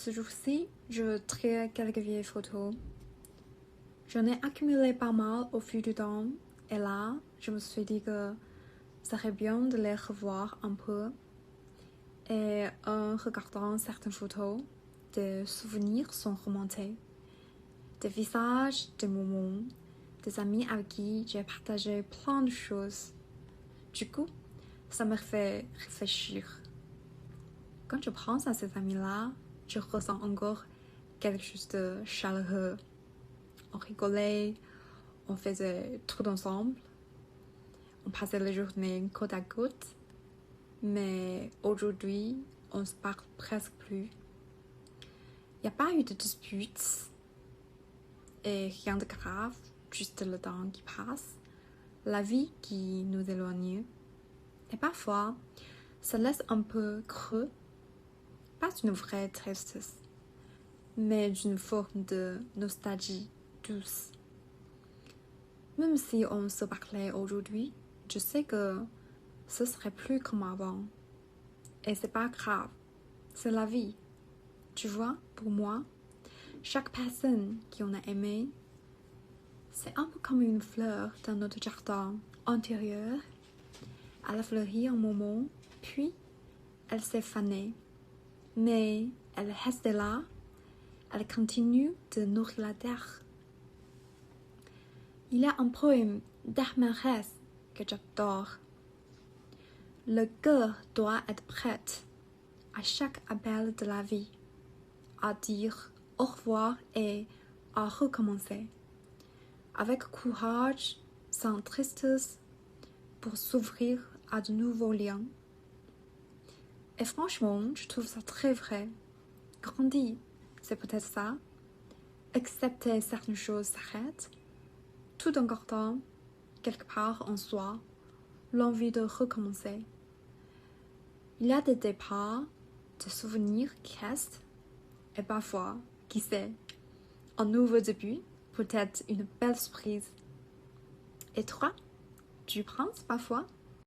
Ce jour-ci, je trie quelques vieilles photos. J'en ai accumulé pas mal au fil du temps. Et là, je me suis dit que ça serait bien de les revoir un peu. Et en regardant certaines photos, des souvenirs sont remontés. Des visages, des moments, des amis avec qui j'ai partagé plein de choses. Du coup, ça me fait réfléchir. Quand je pense à ces amis-là, je ressens encore quelque chose de chaleureux. On rigolait, on faisait tout ensemble, on passait les journées côte à côte, mais aujourd'hui, on ne se parle presque plus. Il n'y a pas eu de dispute et rien de grave, juste le temps qui passe, la vie qui nous éloigne. Et parfois, ça laisse un peu creux, pas une vraie tristesse, mais d'une forme de nostalgie douce. Même si on se parlait aujourd'hui, je sais que ce serait plus comme avant. Et c'est pas grave, c'est la vie. Tu vois, pour moi, chaque personne qui on a aimé, c'est un peu comme une fleur dans notre jardin intérieur. Elle a fleuri un moment, puis elle s'est fanée. Mais elle reste là, elle continue de nourrir la terre. Il y a un poème d'Armarès que j'adore. Le cœur doit être prêt à chaque appel de la vie, à dire au revoir et à recommencer, avec courage, sans tristesse, pour s'ouvrir à de nouveaux liens. Et franchement, je trouve ça très vrai. Grandir, c'est peut-être ça. Accepter certaines choses s'arrête, tout en gardant, quelque part en soi, l'envie de recommencer. Il y a des départs, des souvenirs qui restent, et parfois, qui sait, un nouveau début, peut-être une belle surprise. Et toi, tu penses parfois?